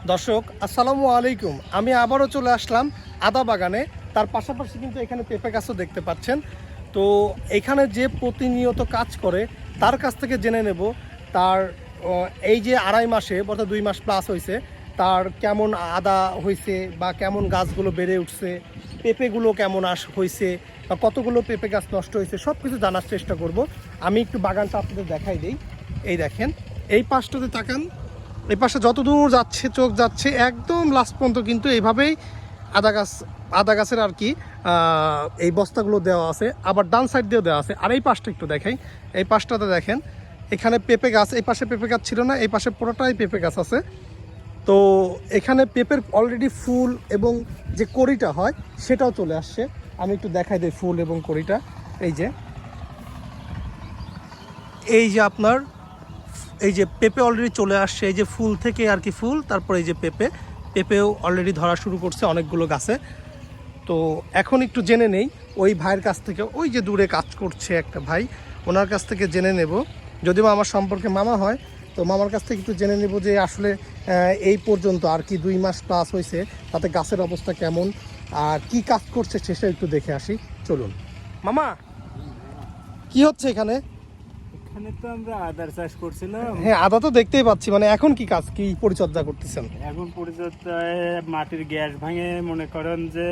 দর্শক আসসালামু আলাইকুম, আমি আবারও চলে আসলাম আদা বাগানে। তার পাশাপাশি কিন্তু এখানে পেঁপে গাছও দেখতে পাচ্ছেন। তো এখানে যে প্রতিনিয়ত কাজ করে তার কাছ থেকে জেনে নেব তার এই যে আড়াই মাসে অর্থাৎ 2 মাস প্লাস হয়েছে, তার কেমন আদা হয়েছে বা কেমন গাছগুলো বেড়ে উঠছে, পেঁপেগুলো কেমন হয়েছে বা কতগুলো পেঁপে গাছ নষ্ট হয়েছে, সব কিছু জানার চেষ্টা করব। আমি একটু বাগানটা আপনাদের দেখাই দিই। এই দেখেন, এই পাশটাতে তাকান, এই পাশে যত দূর যাচ্ছে চোখ যাচ্ছে একদম লাস্ট পর্যন্ত কিন্তু এইভাবেই আদা গাছের আর কি এই বস্তাগুলো দেওয়া আছে, আবার ডান সাইড দিয়েও দেওয়া আছে। আর এই পাশটা একটু দেখাই, এই পাশটাতে দেখেন এখানে পেঁপে গাছ, এই পাশে পেঁপে গাছ ছিল না, এই পাশে পুরোটাই পেঁপে গাছ আছে। তো এখানে পেঁপের অলরেডি ফুল এবং যে কড়িটা হয় সেটাও চলে আসছে। আমি একটু দেখাই দিই ফুল এবং কড়িটা। এই যে আপনার এই যে পেঁপে অলরেডি চলে আসছে, এই যে ফুল থেকে আর কি ফুল, তারপর এই যে পেঁপেও অলরেডি ধরা শুরু করছে অনেকগুলো গাছে। তো এখন একটু জেনে নেই ওই ভাইয়ের কাছ থেকে, ওই যে দূরে কাজ করছে একটা ভাই, ওনার কাছ থেকে জেনে নেব। যদিও আমার সম্পর্কে মামা হয়, তো মামার কাছ থেকে একটু জেনে নেব যে আসলে এই পর্যন্ত আর কি 2 মাস প্লাস হয়েছে, তাতে গাছের অবস্থা কেমন আর কি কাজ করছে সেটা একটু দেখে আসি। চলুন মামা, কি হচ্ছে এখানে? এখানে তো আমরা আদার চাষ করছিলাম। হ্যাঁ, আদা তো দেখতেই পাচ্ছি, মানে এখন কি কাজ, কি পরিচর্যা করতেছেন? এখন পরিচর্যায় মাটির গ্যাস ভাঙে মনে করেন যে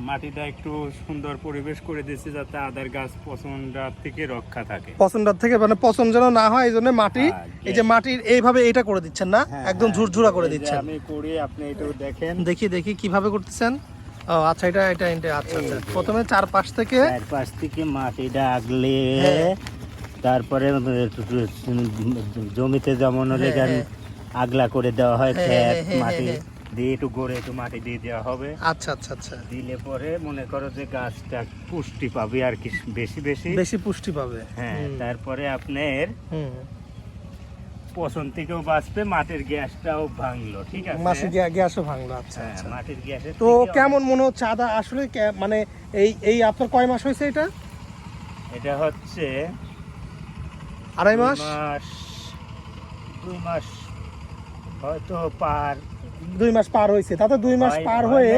মাটিটা একটু সুন্দর পরিবেশ করে দিচ্ছে যাতে আদার গাছ পচনটার থেকে রক্ষা থাকে, পচনটার থেকে, মানে পচন যেন না হয় এই জন্য মাটি, এই যে মাটির এইভাবে এটা করে দিচ্ছেন না, একদম ঝুরঝুরা করে দিচ্ছেন। আমি করি, আপনি এটাও দেখেন। দেখি কিভাবে করতেছেন। ও আচ্ছা, এটা আচ্ছা। প্রথমে চারপাশ থেকে মাটিটা আগলে তারপরে জমিতে যেমন হলে আগলা করে দেওয়া হয়, ক্ষেত মাটি দিয়ে একটু গড়ে একটু মাটি দিয়ে দেওয়া হবে। আচ্ছা, দিলে পরে মনে করো যে গাছটা পুষ্টি পাবে আর কি, বেশি পুষ্টি পাবে। হ্যাঁ, তারপরে আপনার পচন থেকেও বাঁচবে, মাটির গ্যাসটাও ভাঙলো। ঠিক আছে, মাটির গ্যাসও ভাঙলো। আচ্ছা, মাটির গ্যাসের তো কেমন মনে হচ্ছে আদা আসলে, মানে এই আপনার কয় মাস হয়েছে এটা? এটা হচ্ছে আড়াই মাস, 2 মাস হয়তো 2 মাস পার হয়েছে। তাতে 2 মাস পার হয়ে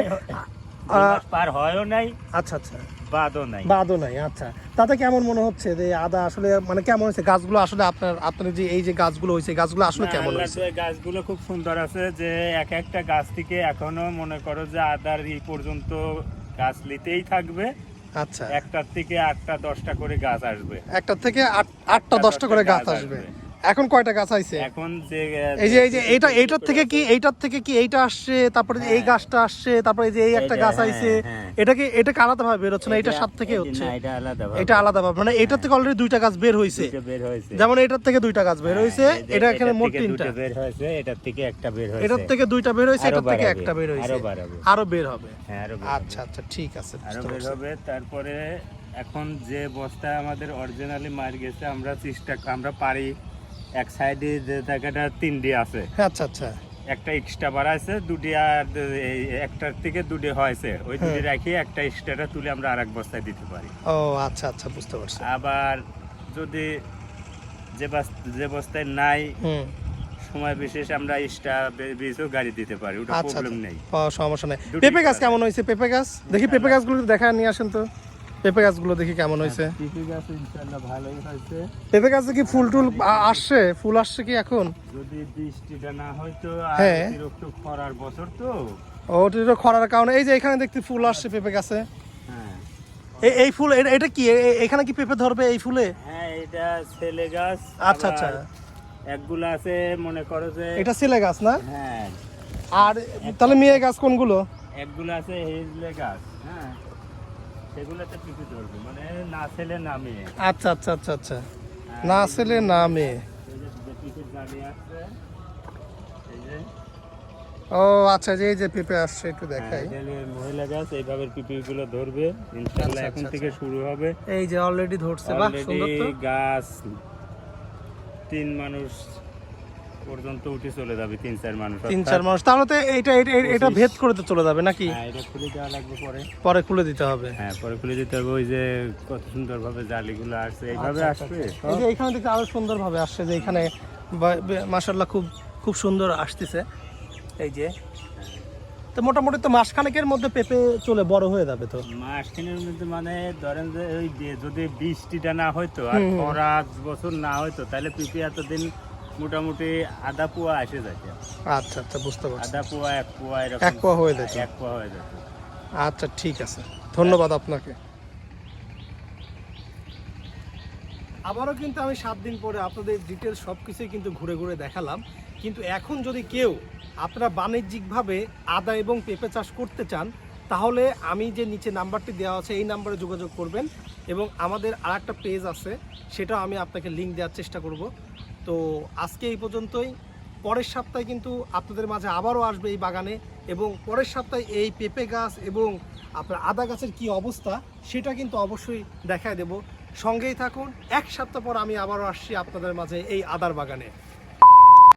পার হয়ও নাই। আচ্ছা, বাদও নাই। আচ্ছা, তাতে কেমন মনে হচ্ছে যে আদা আসলে মানে কেমন হয়েছে গাছগুলো? আসলে আপনার যে এই যে গাছগুলো হয়েছে, গাছগুলো আসলে কেমন হয়েছে? গাছগুলো খুব সুন্দর আছে, যে একটা গাছ থেকে এখনো মনে করো যে আদার এই পর্যন্ত গাছ নিতেই থাকবে। আচ্ছা, একটার থেকে 8টা 10টা করে গাছ আসবে, একটার থেকে 8টা 10টা করে গাছ আসবে। এখন কয়টা গাছ আইছে? এখন যে এই যে এইটার থেকে কি এইটা আসছে, তারপরে এই গাছটা আসছে, তারপরে এই যে এই একটা গাছ আইছে, এটা আলাদা ভাবে বের হচ্ছে না, এটার সাথে থেকে হচ্ছে এটা আলাদা ভাবে, মানে এটার থেকে অলরেডি 2টা গাছ বের হয়েছে। যেমন এটার থেকে 2টা গাছ বের হয়েছে, এটা এখানে মোট 3টা বের হয়েছে, এটার থেকে একটা বের হয়েছে, এটার থেকে 2টা বের হয়েছে, এটার থেকে একটা বের হয়েছে, আরো বের হবে। আচ্ছা, ঠিক আছে, আরো বের হবে। তারপরে এখন যে বস্তা আমাদের অরিজিনালি মার গেছে, আমরা পারি এক সাইডে যে জায়গাটা 3ডি আছে। আচ্ছা, একটা এক্সট্রা বাড়াইছে, 2ডি, আর একটার থেকে 2ডি হয়েছে, ওই 2ডি রাখি একটা এক্সট্রাটা তুলে আমরা আরেক বস্তায় দিতে পারি। ও আচ্ছা, বুঝতে পারছি। আবার যদি যে বস্তায় নাই, সময় বিশেষ আমরা এক্সট্রা বীজও গাড়ি দিতে পারি, ওটা প্রবলেম নেই, সমস্যা নেই। পেঁপে গাছ কেমন হয়েছে? পেঁপে গাছ দেখি, পেঁপে গাছগুলো দেখা নিয়ে আসেন তো, পেঁপে গাছগুলো দেখি কেমন হয়েছে। পেঁপে গাছ ইনশাআল্লাহ ভালোই হয়েছে। পেঁপে গাছে কি ফুল আসছে? ফুল আসছে কি এখন? যদি বৃষ্টিটা না হয়তো, অতিরিক্ত খরার বছর তো, অতিরিক্ত খরার কারণে এই যে এখানে দেখতে ফুল আসছে পেঁপে গাছে। এই ফুল, এটা কি এখানে কি পেঁপে ধরবে এই ফুলে? হ্যাঁ, এটা ছেলে গাছ। আচ্ছা, একগুলো আছে মনে করো যে এটা ছেলে গাছ না? হ্যাঁ। আর তাহলে মেয়ে গাছ কোনগুলো? একগুলো আছে হেজলে গাছ, হ্যাঁ, সেগুলোতে পেঁপে ধরবে, মানে না ছেলে না মেয়ে। আচ্ছা, না ছেলে না মেয়ে। ও আচ্ছা, এই যে পেঁপে আসছে একটু দেখাই। মহিলা গাছ, এইভাবে পেঁপে গুলো ধরবে ইনশাআল্লাহ, এখন থেকে শুরু হবে। এই যে অলরেডি ধরছে, বাহ সুন্দর তো। গাছ 3 মানুষ পর্যন্ত উঠে চলে যাবে, 3-4 মানুষ। তাহলে তো এটা ভেদ করে তো চলে যাবে নাকি? হ্যাঁ, এটা খুলে দেওয়া লাগবে, পরে খুলে দিতে হবে। হ্যাঁ, পরে খুলে দিতে হবে। ওই যে কত সুন্দর ভাবে জালিগুলো আসছে, এইভাবে আসবে। এই যে এখানে দেখতে আরো সুন্দর ভাবে আসছে, যে এখানে মাশাআল্লাহ খুব খুব সুন্দর আসতেছে এই যে। তো মোটামুটি তো মাসখানেকের মধ্যে পেঁপে চলে বড় হয়ে যাবে তো। মাসখানের মধ্যে মানে ধরেন যে ওই যদি বৃষ্টিটা না হয়তো আর খরা বছর না হয়তো তাহলে পেঁপে এতদিন মোটামুটি আধা পোয়া এসে যাচ্ছে। আচ্ছা আচ্ছা, বুঝতে পারছি। আধা পোয়া, এক পোয়া, এরকম এক পোয়া হয়ে যেত। এক পোয়া হয়ে যেত। আচ্ছা ঠিক আছে, ধন্যবাদ আপনাকে। আবারও কিন্তু আমি 7 দিন পরে আপনাদের ডিটেলস সব কিছুই কিন্তু ঘুরে ঘুরে দেখালাম। কিন্তু এখন যদি কেউ আপনারা বাণিজ্যিকভাবে আদা এবং পেঁপে চাষ করতে চান, তাহলে আমি যে নিচে নাম্বারটি দেওয়া আছে এই নাম্বারে যোগাযোগ করবেন। এবং আমাদের আরেকটা পেজ আছে, সেটাও আমি আপনাকে লিঙ্ক দেওয়ার চেষ্টা করব। তো আজকে এই পর্যন্তই। পরের সপ্তাহে কিন্তু আপনাদের মাঝে আবারও আসবে এই বাগানে, এবং পরের সপ্তাহে এই পেঁপে গাছ এবং আপনার আদা গাছের কি অবস্থা সেটা কিন্তু অবশ্যই দেখায় দেব। সঙ্গেই থাকুন। এক সপ্তাহ পর আমি আবারও আসছি আপনাদের মাঝে এই আদার বাগানে।